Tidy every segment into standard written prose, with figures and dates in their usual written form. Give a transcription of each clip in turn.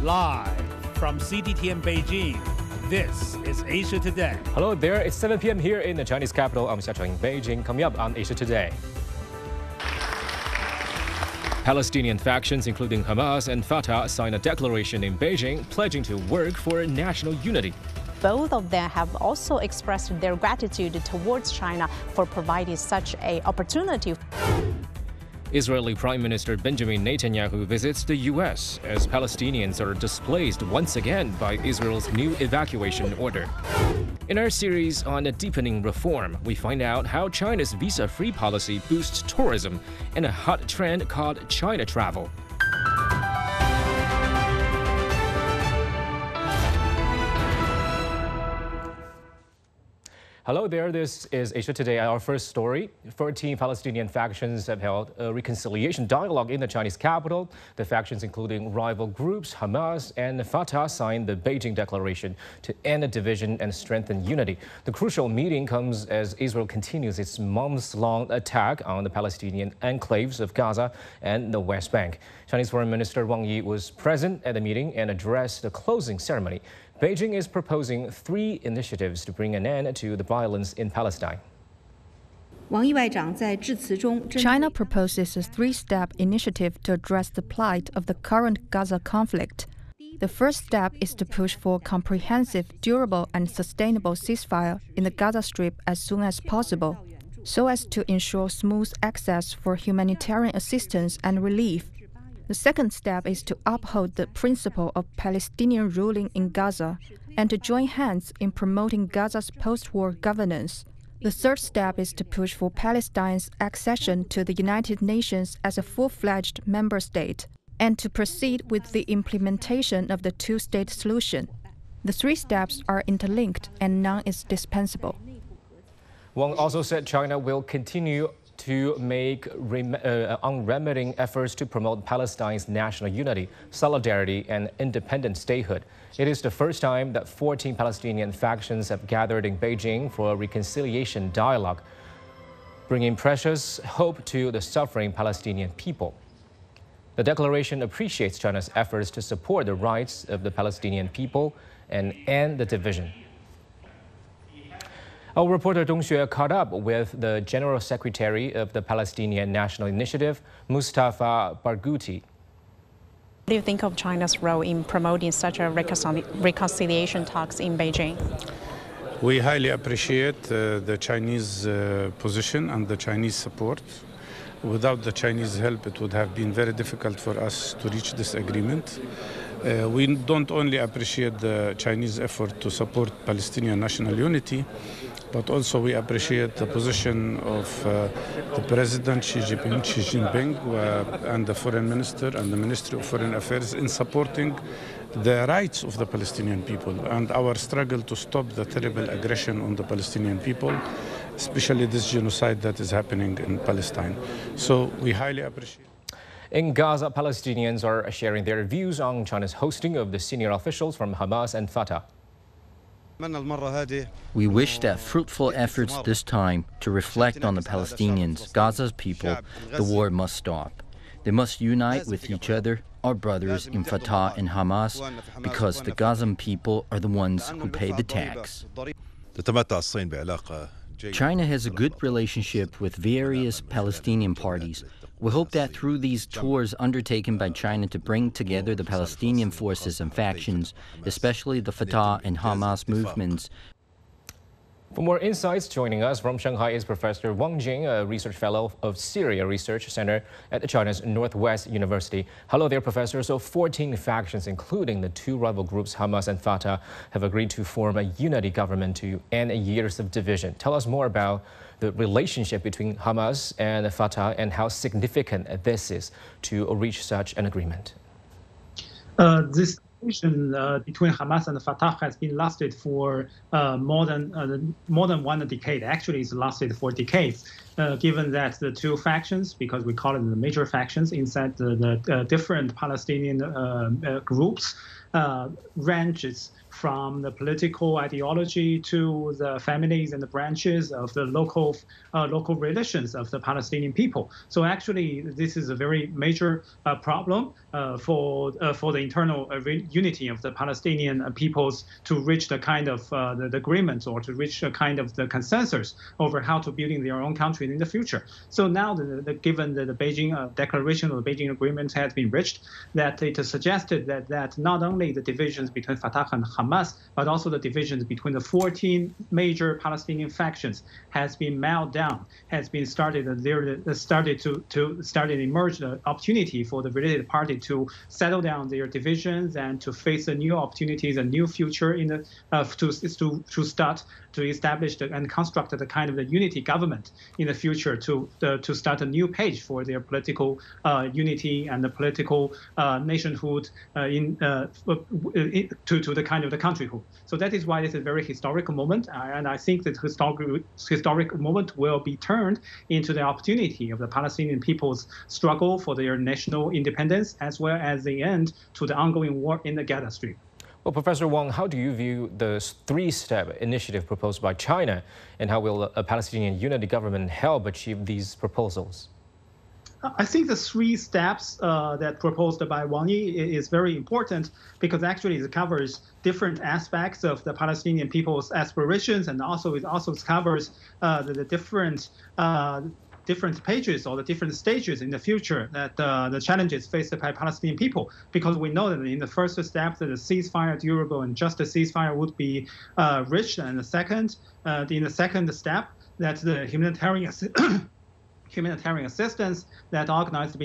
Live from CDTN Beijing, this is Asia Today. Hello there, it's 7 p.m. here in the Chinese capital. I'm Xia Cheng in Beijing. Coming up on Asia Today. Palestinian factions, including Hamas and Fatah, signed a declaration in Beijing pledging to work for national unity. Both of them have also expressed their gratitude towards China for providing such an opportunity. Israeli Prime Minister Benjamin Netanyahu visits the U.S. as Palestinians are displaced once again by Israel's new evacuation order. In our series on deepening reform, we find out how China's visa-free policy boosts tourism and a hot trend called China travel. Hello there, this is Asia Today. Our first story. 14 Palestinian factions have held a reconciliation dialogue in the Chinese capital. The factions, including rival groups Hamas and Fatah, signed the Beijing Declaration to end the division and strengthen unity. The crucial meeting comes as Israel continues its months-long attack on the Palestinian enclaves of Gaza and the West Bank. Chinese Foreign Minister Wang Yi was present at the meeting and addressed the closing ceremony. Beijing is proposing 3 initiatives to bring an end to the violence in Palestine. China proposes a 3-step initiative to address the plight of the current Gaza conflict. The first step is to push for comprehensive, durable and sustainable ceasefire in the Gaza Strip as soon as possible, so as to ensure smooth access for humanitarian assistance and relief. The second step is to uphold the principle of Palestinian ruling in Gaza and to join hands in promoting Gaza's post-war governance. The third step is to push for Palestine's accession to the United Nations as a full-fledged member state and to proceed with the implementation of the 2-state solution. The 3 steps are interlinked and none is dispensable. Wang also said China will continue to make unremitting efforts to promote Palestine's national unity, solidarity, and independent statehood. It is the first time that 14 Palestinian factions have gathered in Beijing for a reconciliation dialogue, bringing precious hope to the suffering Palestinian people. The declaration appreciates China's efforts to support the rights of the Palestinian people and end the division. Our reporter Dong Xue caught up with the General Secretary of the Palestinian National Initiative, Mustafa Barghouti. What do you think of China's role in promoting such a reconciliation talks in Beijing? We highly appreciate the Chinese position and the Chinese support. Without the Chinese help, it would have been very difficult for us to reach this agreement. We don't only appreciate the Chinese effort to support Palestinian national unity, but also we appreciate the position of the President Xi Jinping and the Foreign Minister and the Ministry of Foreign Affairs in supporting the rights of the Palestinian people and our struggle to stop the terrible aggression on the Palestinian people, especially this genocide that is happening in Palestine. So we highly appreciate. In Gaza, Palestinians are sharing their views on China's hosting of the senior officials from Hamas and Fatah. We wish that fruitful efforts this time to reflect on the Palestinians, Gaza's people, the war must stop. They must unite with each other, our brothers in Fatah and Hamas, because the Gazan people are the ones who pay the tax. China has a good relationship with various Palestinian parties. We hope that through these tours undertaken by China to bring together the Palestinian forces and factions, especially the Fatah and Hamas movements. For more insights, joining us from Shanghai is Professor Wang Jing, a research fellow of Syria Research Center at China's Northwest University. Hello there, Professor. So 14 factions, including the 2 rival groups, Hamas and Fatah, have agreed to form a unity government to end years of division. Tell us more about the relationship between Hamas and Fatah and how significant this is to reach such an agreement. This tension between Hamas and Fatah has been lasted for more than 1 decade. Actually, it's lasted for decades. Given that the 2 factions, because we call them the major factions inside the different Palestinian groups, ranges from the political ideology to the families and the branches of the local relations of the Palestinian people. So actually, this is a very major problem for the internal unity of the Palestinian peoples to reach the kind of the agreements or to reach a kind of the consensus over how to building their own country in the future. So now, given the Beijing declaration or the Beijing agreement has been reached, that it is suggested that not only the divisions between Fatah and Hamas, but also the divisions between the 14 major Palestinian factions has been melted down, has been started to emerge the opportunity for the related party to settle down their divisions and to face the new opportunities, a new future in the to start to establish and construct the kind of the unity government in the future to start a new page for their political unity and the political nationhood to the kind of the countryhood. So that is why this is a very historical moment, and I think that historic moment will be turned into the opportunity of the Palestinian people's struggle for their national independence, as well as the end to the ongoing war in the Gaza Strip. Well, Professor Wang, how do you view the three-step initiative proposed by China, and how will a Palestinian unity government help achieve these proposals? I think the 3 steps that proposed by Wang Yi is very important because actually it covers different aspects of the Palestinian people's aspirations, and also it also covers the different pages or the different stages in the future that the challenges faced by Palestinian people. Because we know that in the first step, that the ceasefire, durable and just a ceasefire would be reached, and in the second step, that the humanitarian assistance that organized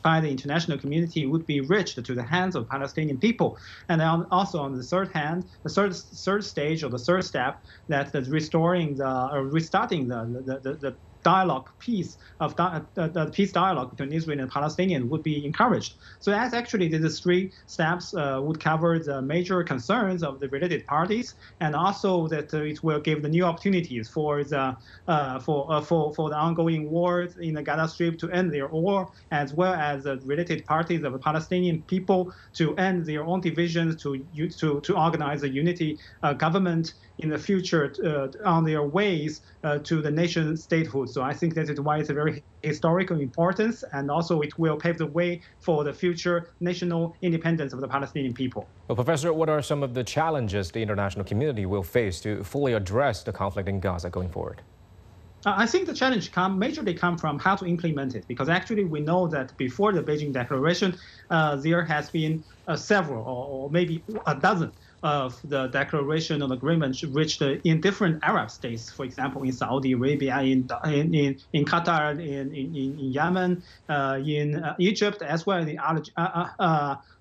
by the international community would be reached to the hands of Palestinian people. And also on the third hand, the third stage or the third step, that the restarting the dialogue peace dialogue between Israel and Palestinians would be encouraged. So that's actually these 3 steps would cover the major concerns of the related parties, and also that it will give the new opportunities for the ongoing wars in the Gaza Strip to end their war, as well as the related parties of the Palestinian people to end their own divisions, to organize a unity government in the future on their ways to the nation statehood. So I think that is why it's a very historical importance, and also it will pave the way for the future national independence of the Palestinian people. Well, Professor, what are some of the challenges the international community will face to fully address the conflict in Gaza going forward? I think the challenge majorly come from how to implement it, because actually we know that before the Beijing Declaration, there has been several or maybe a dozen of the declaration of agreements reached in different Arab states, for example, in Saudi Arabia, in Qatar, in Yemen, in Egypt, as well as in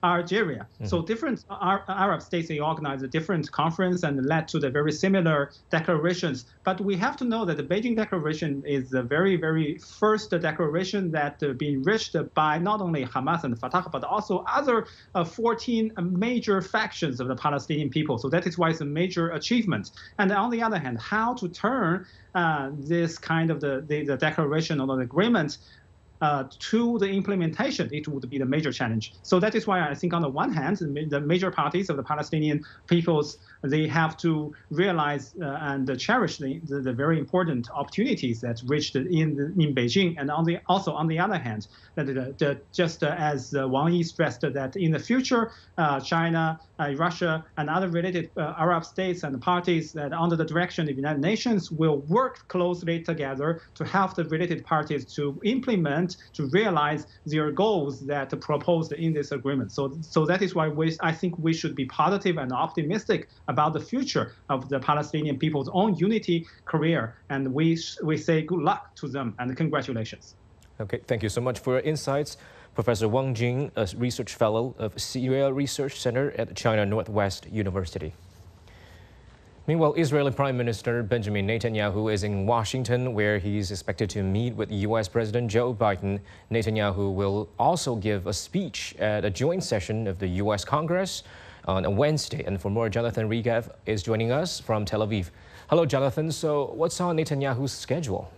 Algeria. Mm-hmm. So different Arab states, they organized a different conference and led to the very similar declarations. But we have to know that the Beijing Declaration is the very, very first declaration that been reached by not only Hamas and Fatah, but also other 14 major factions of the Palestinian people. So that is why it's a major achievement. And on the other hand, how to turn this kind of the declaration or the agreement to the implementation, it would be the major challenge. So that is why I think on the one hand, the major parties of the Palestinian peoples, they have to realize and cherish the very important opportunities that reached in Beijing. And also on the other hand, that just as Wang Yi stressed that in the future, China, Russia, and other related Arab states and parties that under the direction of the United Nations will work closely together to help the related parties to implement, to realize their goals that are proposed in this agreement. So that is why I think we should be positive and optimistic about the future of the Palestinian people's own unity career. And we say good luck to them and congratulations. Okay, thank you so much for your insights. Professor Wang Jing, a research fellow of Syria Research Center at China Northwest University. Meanwhile, Israeli Prime Minister Benjamin Netanyahu is in Washington, where he's expected to meet with U.S. President Joe Biden. Netanyahu will also give a speech at a joint session of the U.S. Congress on a Wednesday. And for more, Jonathan Regev is joining us from Tel Aviv. Hello, Jonathan. So what's on Netanyahu's schedule?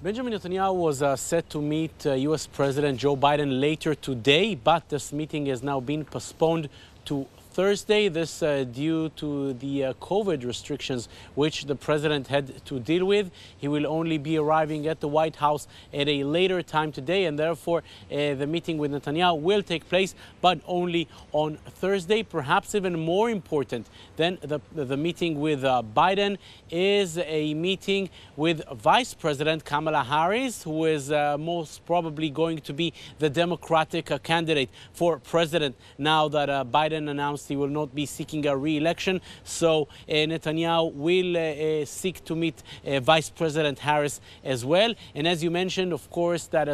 Benjamin Netanyahu was set to meet U.S. President Joe Biden later today, but this meeting has now been postponed to Thursday. This due to the COVID restrictions which the president had to deal with. He will only be arriving at the White House at a later time today, and therefore the meeting with Netanyahu will take place, but only on Thursday. Perhaps even more important than the meeting with Biden is a meeting with Vice President Kamala Harris, who is most probably going to be the Democratic candidate for president now that Biden announced he will not be seeking a re-election. So Netanyahu will seek to meet Vice President Harris as well. And as you mentioned, of course, that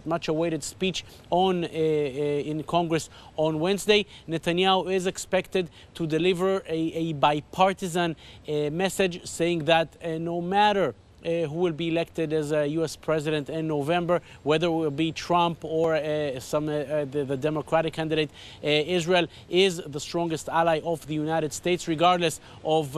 much awaited speech in Congress on Wednesday, Netanyahu is expected to deliver a bipartisan message saying that no matter who will be elected as a U.S. president in November, whether it will be Trump or the Democratic candidate, Israel is the strongest ally of the United States, regardless of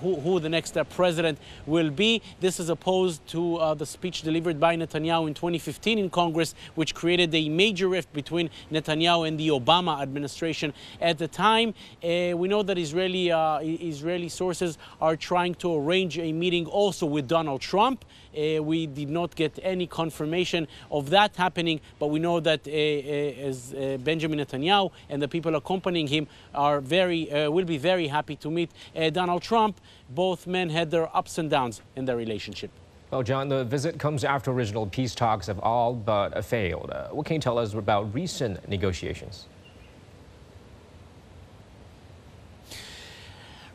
who the next president will be. This is opposed to the speech delivered by Netanyahu in 2015 in Congress, which created a major rift between Netanyahu and the Obama administration at the time. We know that Israeli sources are trying to arrange a meeting also with Donald Trump. We did not get any confirmation of that happening, but we know that as Benjamin Netanyahu and the people accompanying him are will be very happy to meet Donald Trump. Both men had their ups and downs in their relationship. Well, John, the visit comes after original peace talks have all but failed. What can you tell us about recent negotiations?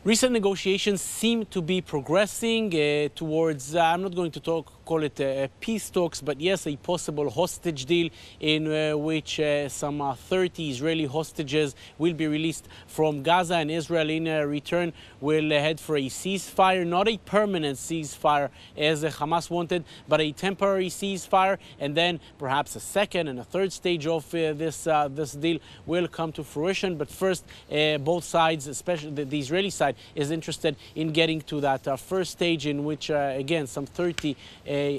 Recent negotiations seem to be progressing towards, I'm not going to call it peace talks, but yes, a possible hostage deal in which some 30 Israeli hostages will be released from Gaza, and Israel in return will head for a ceasefire, not a permanent ceasefire as Hamas wanted, but a temporary ceasefire, and then perhaps a second and a third stage of this deal will come to fruition. But first, both sides, especially the Israeli side, is interested in getting to that first stage in which, again, some 30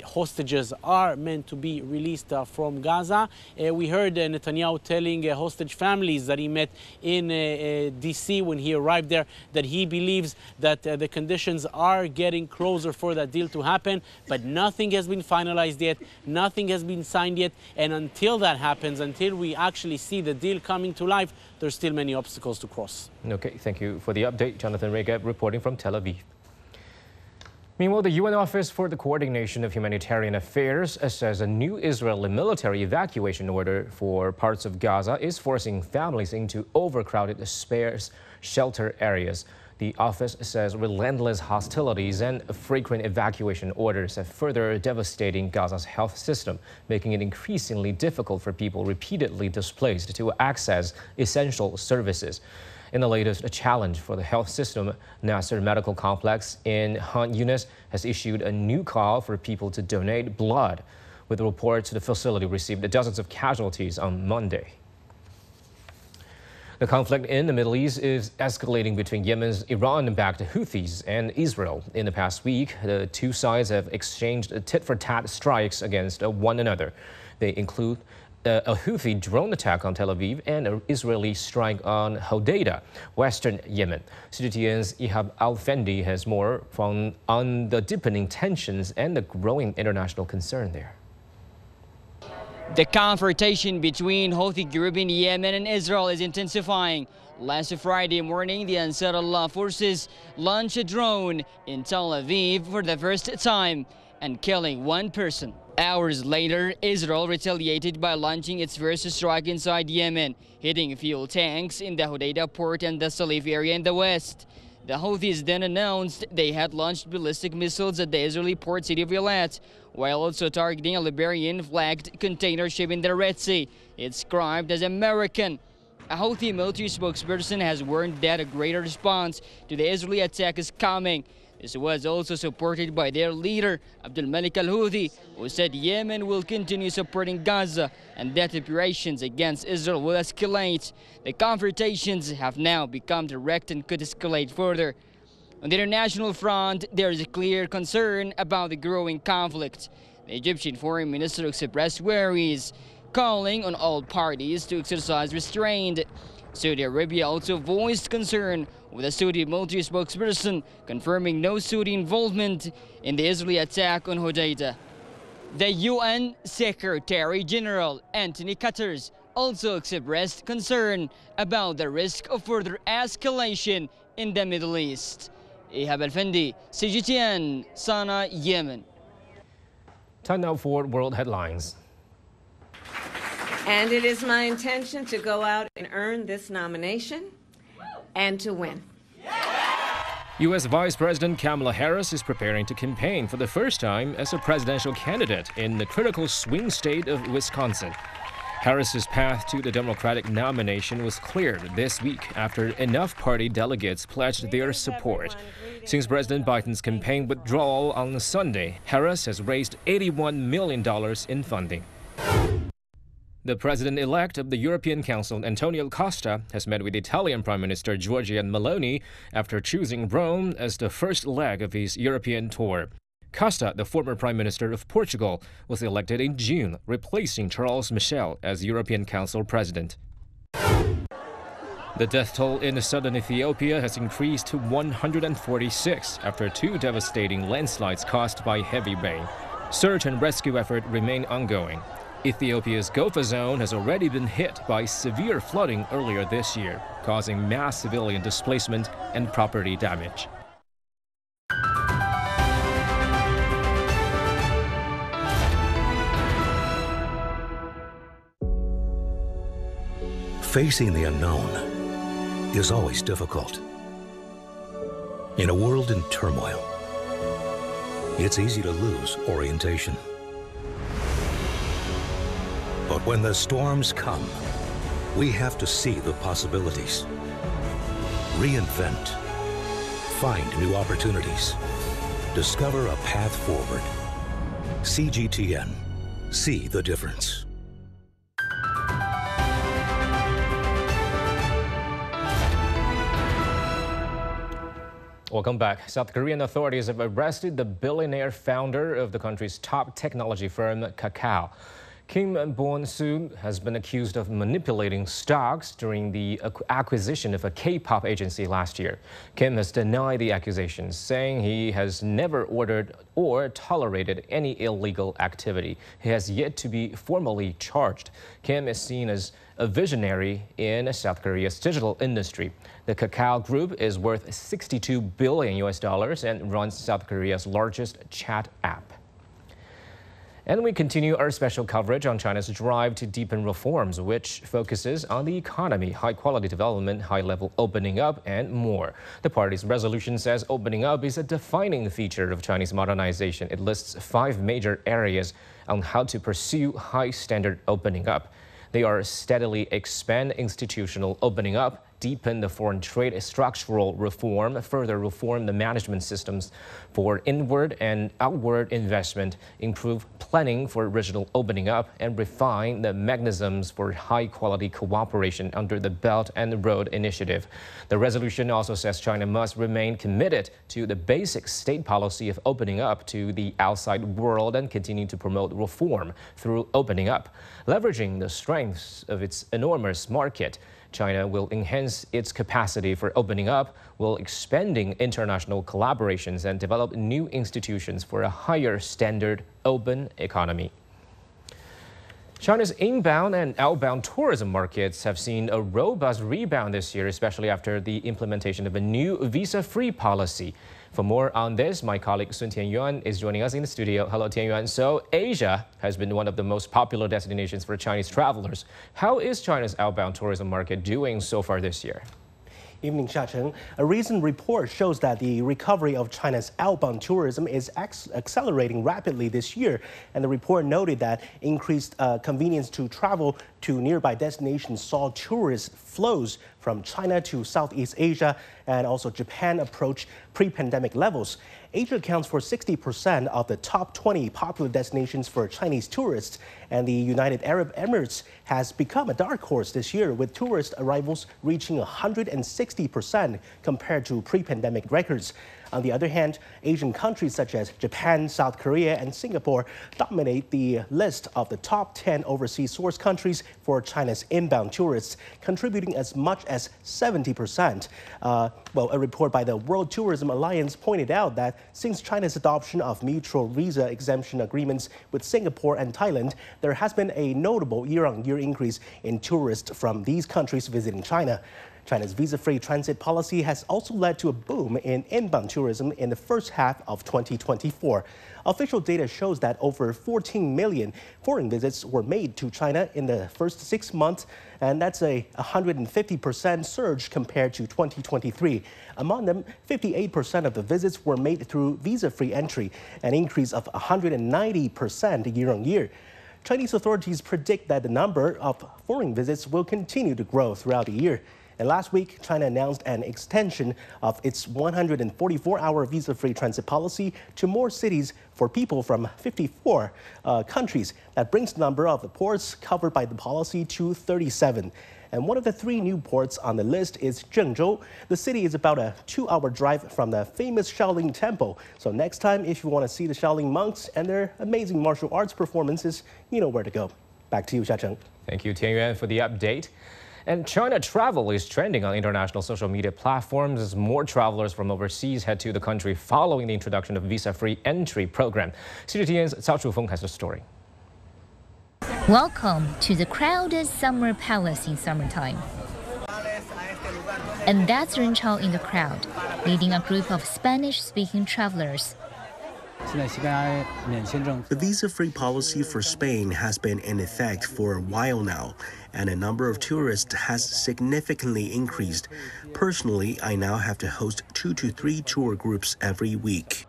hostages are meant to be released from Gaza. We heard Netanyahu telling hostage families that he met in D.C. when he arrived there that he believes that the conditions are getting closer for that deal to happen, but nothing has been finalized yet, nothing has been signed yet, and until that happens, until we actually see the deal coming to life, there's still many obstacles to cross. Okay, thank you for the update. Jonathan Regeb reporting from Tel Aviv. Meanwhile, the UN Office for the Coordination of Humanitarian Affairs says a new Israeli military evacuation order for parts of Gaza is forcing families into overcrowded sparse shelter areas. The office says relentless hostilities and frequent evacuation orders have further devastating Gaza's health system, making it increasingly difficult for people repeatedly displaced to access essential services. In the latest challenge for the health system, Nasser Medical Complex in Han Yunis has issued a new call for people to donate blood. With reports, the facility received dozens of casualties on Monday. The conflict in the Middle East is escalating between Yemen's Iran-backed Houthis and Israel. In the past week, the two sides have exchanged tit-for-tat strikes against one another. They include a Houthi drone attack on Tel Aviv and an Israeli strike on Hodeidah, western Yemen. CGTN's Ihab Al-Fendi has more on the deepening tensions and the growing international concern there. The confrontation between Houthi group in Yemen and Israel is intensifying. Last Friday morning, the Ansar Allah forces launched a drone in Tel Aviv for the first time and killing one person. Hours later, Israel retaliated by launching its first strike inside Yemen, hitting fuel tanks in the Hodeidah port and the Salif area in the west. The Houthis then announced they had launched ballistic missiles at the Israeli port city of Eilat, while also targeting a Liberian-flagged container ship in the Red Sea. It's described as American. A Houthi military spokesperson has warned that a greater response to the Israeli attack is coming. This was also supported by their leader, Abdul Malik al-Houthi, who said Yemen will continue supporting Gaza and that operations against Israel will escalate. The confrontations have now become direct and could escalate further. On the international front, there is a clear concern about the growing conflict. The Egyptian foreign minister expressed worries calling on all parties to exercise restraint. Saudi Arabia also voiced concern, with a Saudi military spokesperson confirming no Saudi involvement in the Israeli attack on Hodeidah. The UN Secretary General Anthony Guterres also expressed concern about the risk of further escalation in the Middle East. Ihab Al-Fendi, CGTN, Sana'a, Yemen. Time now for world headlines. And it is my intention to go out and earn this nomination and to win. U.S. Vice President Kamala Harris is preparing to campaign for the first time as a presidential candidate in the critical swing state of Wisconsin. Harris's path to the Democratic nomination was cleared this week after enough party delegates pledged their support. Since President Biden's campaign withdrawal on Sunday, Harris has raised $81 million in funding. The president-elect of the European Council, Antonio Costa, has met with Italian Prime Minister Giorgia Meloni after choosing Rome as the first leg of his European tour. Costa, the former Prime Minister of Portugal, was elected in June, replacing Charles Michel as European Council President. The death toll in southern Ethiopia has increased to 146 after two devastating landslides caused by heavy rain. Search and rescue efforts remain ongoing. Ethiopia's Gofa zone has already been hit by severe flooding earlier this year, causing mass civilian displacement and property damage. Facing the unknown is always difficult. In a world in turmoil, it's easy to lose orientation. But when the storms come, we have to see the possibilities, reinvent, find new opportunities, discover a path forward. CGTN, see the difference. Welcome back. South Korean authorities have arrested the billionaire founder of the country's top technology firm, Kakao. Kim Bong-soon has been accused of manipulating stocks during the acquisition of a K-pop agency last year. Kim has denied the accusations, saying he has never ordered or tolerated any illegal activity. He has yet to be formally charged. Kim is seen as a visionary in South Korea's digital industry. The Kakao Group is worth $62 billion and runs South Korea's largest chat app. And we continue our special coverage on China's drive to deepen reforms, which focuses on the economy, high-quality development, high-level opening up, and more. The party's resolution says opening up is a defining feature of Chinese modernization. It lists 5 major areas on how to pursue high-standard opening up. They are steadily expand institutional opening up, deepen the foreign trade structural reform, further reform the management systems for inward and outward investment, improve planning for regional opening up, and refine the mechanisms for high-quality cooperation under the Belt and Road Initiative. The resolution also says China must remain committed to the basic state policy of opening up to the outside world and continue to promote reform through opening up. Leveraging the strengths of its enormous market, China will enhance its capacity for opening up while expanding international collaborations and develop new institutions for a higher standard open economy. China's inbound and outbound tourism markets have seen a robust rebound this year, especially after the implementation of a new visa-free policy. For more on this, my colleague Sun Tianyuan is joining us in the studio. Hello, Tianyuan. So Asia has been one of the most popular destinations for Chinese travelers. How is China's outbound tourism market doing so far this year? Evening, Xiacheng. A recent report shows that the recovery of China's outbound tourism is accelerating rapidly this year. And the report noted that increased convenience to travel to nearby destinations saw tourist flows from China to Southeast Asia and also Japan approach pre-pandemic levels. Asia accounts for 60% of the top 20 popular destinations for Chinese tourists, and the United Arab Emirates has become a dark horse this year, with tourist arrivals reaching 160% compared to pre-pandemic records. On the other hand, Asian countries such as Japan, South Korea, and Singapore dominate the list of the top 10 overseas source countries for China's inbound tourists, contributing as much as 70%. A report by the World Tourism Alliance pointed out that since China's adoption of mutual visa exemption agreements with Singapore and Thailand, there has been a notable year-on-year increase in tourists from these countries visiting China. China's visa-free transit policy has also led to a boom in inbound tourism in the first half of 2024. Official data shows that over 14 million foreign visits were made to China in the first 6 months, and that's a 150% surge compared to 2023. Among them, 58% of the visits were made through visa-free entry, an increase of 190% year-on-year. Chinese authorities predict that the number of foreign visits will continue to grow throughout the year. And last week, China announced an extension of its 144-hour visa-free transit policy to more cities for people from 54 countries. That brings the number of the ports covered by the policy to 37. And one of the 3 new ports on the list is Zhengzhou. The city is about a 2-hour drive from the famous Shaolin Temple. So next time, if you want to see the Shaolin monks and their amazing martial arts performances, you know where to go. Back to you, Xiacheng. Thank you, Tianyuan, for the update. And China travel is trending on international social media platforms as more travelers from overseas head to the country following the introduction of visa-free entry program. CGTN's Cao Chufeng has the story. Welcome to the crowded Summer Palace in summertime. And that's Ren Chao in the crowd, leading a group of Spanish-speaking travelers. The visa-free policy for Spain has been in effect for a while now, and the number of tourists has significantly increased. Personally, I now have to host 2 to 3 tour groups every week.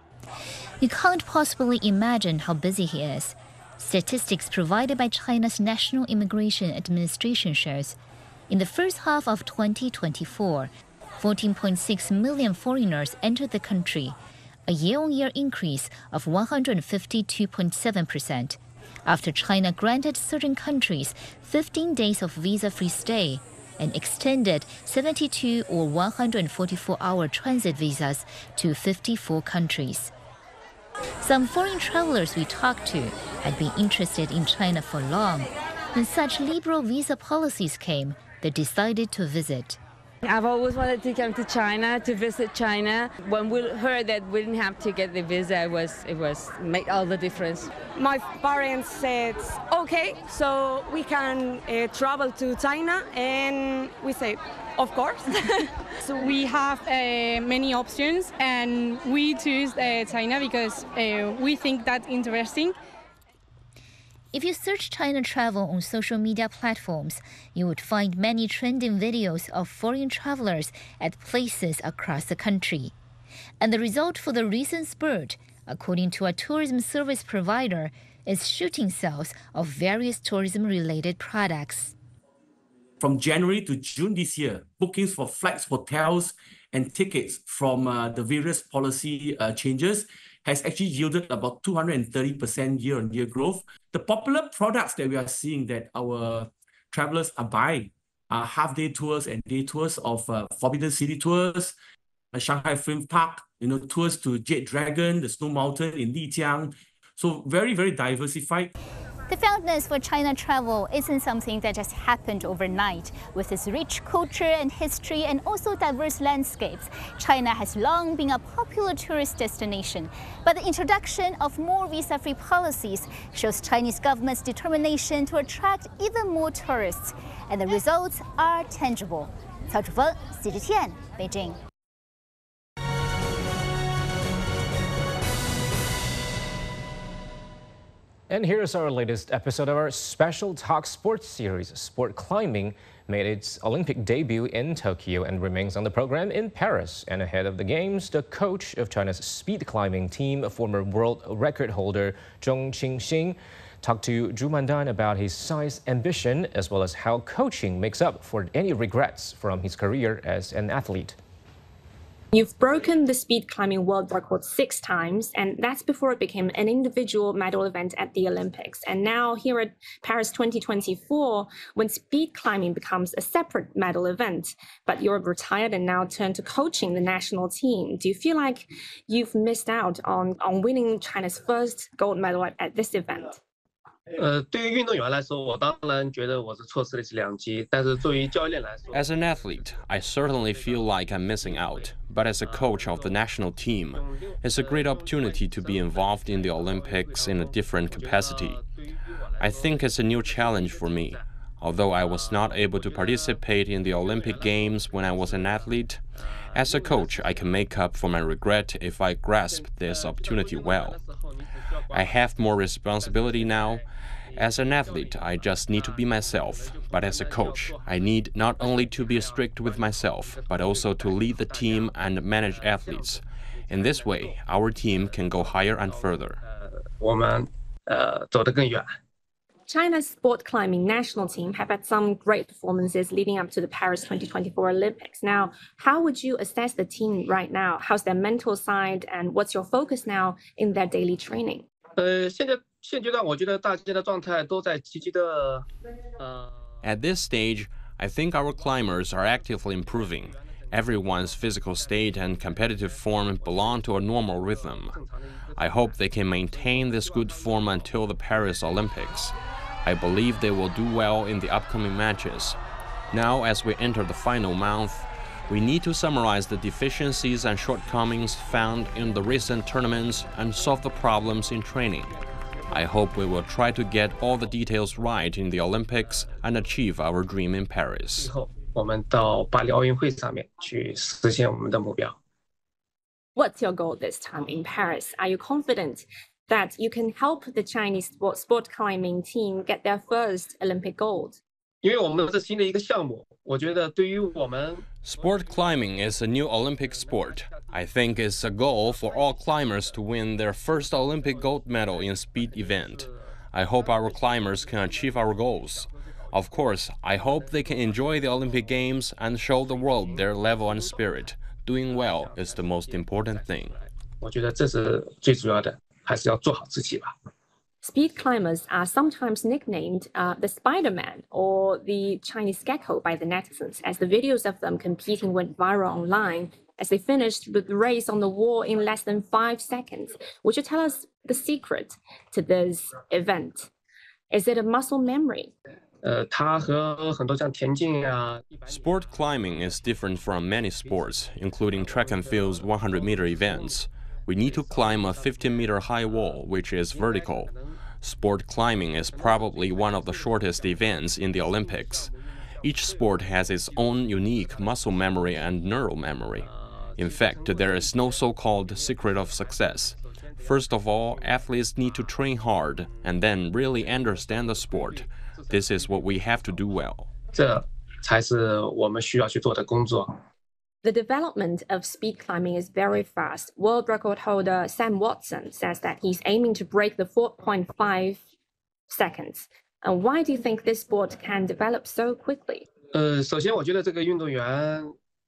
You can't possibly imagine how busy he is. Statistics provided by China's National Immigration Administration shows in the first half of 2024, 14.6 million foreigners entered the country, a year-on-year increase of 152.7%, after China granted certain countries 15 days of visa-free stay and extended 72 or 144-hour transit visas to 54 countries. Some foreign travelers we talked to had been interested in China for long. When such liberal visa policies came, they decided to visit. I've always wanted to come to China, to visit China. When we heard that we didn't have to get the visa, it made all the difference. My parents said, okay, so we can travel to China, and we say, of course. So we have many options, and we choose China because we think that's interesting. If you search China travel on social media platforms, you would find many trending videos of foreign travelers at places across the country. And the result for the recent spurt, according to a tourism service provider, is shooting sales of various tourism-related products. From January to June this year, bookings for flights, hotels, and tickets from the various policy changes has actually yielded about 230% year-on-year growth. The popular products that we are seeing that our travelers are buying are half-day tours and day tours of Forbidden City tours, Shanghai Film Park, tours to Jade Dragon, the Snow Mountain in Lijiang. So very, very diversified. The fondness for China travel isn't something that just happened overnight. With its rich culture and history and also diverse landscapes, China has long been a popular tourist destination. But the introduction of more visa-free policies shows Chinese government's determination to attract even more tourists. And the results are tangible. Cao Chufeng, CGTN, Beijing. And here's our latest episode of our Special Talk Sports series. Sport climbing made its Olympic debut in Tokyo and remains on the program in Paris. And ahead of the Games, the coach of China's speed climbing team, former world record holder Zhong Qingxing, talked to Zhu Mandan about his size ambition as well as how coaching makes up for any regrets from his career as an athlete. You've broken the speed climbing world record 6 times, and that's before it became an individual medal event at the Olympics. And now here at Paris 2024, when speed climbing becomes a separate medal event, but you're retired and now turned to coaching the national team, do you feel like you've missed out on winning China's first gold medal at this event? 对于运动员来说，我当然觉得我是错失了良机。但是对于教练来说 As an athlete, I certainly feel like I'm missing out. But as a coach of the national team, it's a great opportunity to be involved in the Olympics in a different capacity. I think it's a new challenge for me. Although I was not able to participate in the Olympic Games when I was an athlete, as a coach, I can make up for my regret if I grasp this opportunity well. I have more responsibility now. As an athlete, I just need to be myself. But as a coach, I need not only to be strict with myself, but also to lead the team and manage athletes. In this way, our team can go higher and further. 我们走得更远。 China's sport climbing national team have had some great performances leading up to the Paris 2024 Olympics. Now, how would you assess the team right now? How's their mental side, and what's your focus now in their daily training? 现阶段我觉得大家的状态都在积极的。At this stage, I think our climbers are actively improving. Everyone's physical state and competitive form belong to a normal rhythm. I hope they can maintain this good form until the Paris Olympics. I believe they will do well in the upcoming matches. Now, as we enter the final month, we need to summarize the deficiencies and shortcomings found in the recent tournaments and solve the problems in training. I hope we will try to get all the details right in the Olympics and achieve our dream in Paris. 我们到巴黎奥运会上面去实现我们的目标。 What's your goal this time in Paris? Are you confident that you can help the Chinese sport climbing team get their first Olympic gold? 因为我们是新的一个项目，我觉得对于我们 Sport climbing is a new Olympic sport. I think it's a goal for all climbers to win their first Olympic gold medal in speed event. I hope our climbers can achieve our goals. Of course, I hope they can enjoy the Olympic Games and show the world their level and spirit. Doing well is the most important thing. 我觉得这是最主要的，还是要做好自己吧。 Speed climbers are sometimes nicknamed the Spider-Man or the Chinese gecko by the netizens, as the videos of them competing went viral online as they finished the race on the wall in less than 5 seconds. Would you tell us the secret to this event? Is it a muscle memory? 它和很多像田径啊。 Sport climbing is different from many sports, including track and field's 100-meter events. We need to climb a 15-meter high wall, which is vertical. Sport climbing is probably one of the shortest events in the Olympics. Each sport has its own unique muscle memory and neural memory. In fact, there is no so-called secret of success. First of all, athletes need to train hard and then really understand the sport. This is what we have to do well. 这才是我们需要去做的工作。 The development of speed climbing is very fast. World record holder Sam Watson says that he's aiming to break the 4.5 seconds. And why do you think this sport can develop so quickly? 首先我觉得这个运动员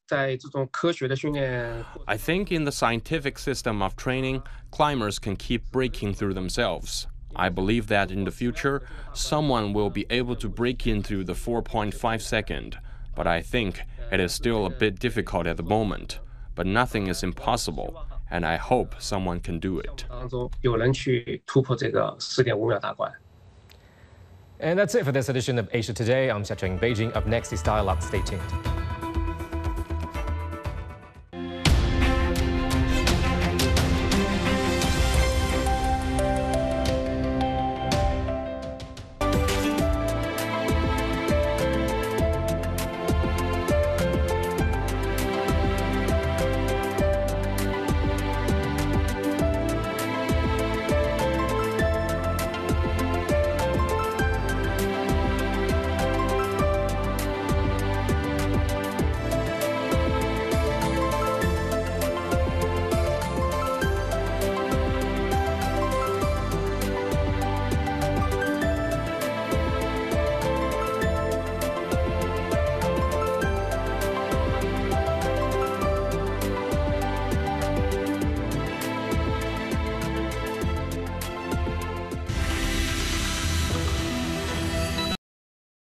在这种科学的训练。 I think in the scientific system of training, climbers can keep breaking through themselves. I believe that in the future, someone will be able to break in through the 4.5 second. But I think it is still a bit difficult at the moment. But nothing is impossible, and I hope someone can do it. 当中有人去突破这个4.5秒大关。 And that's it for this edition of Asia Today. I'm Xia Cheng in Beijing. Up next is Dialogue. Stay tuned.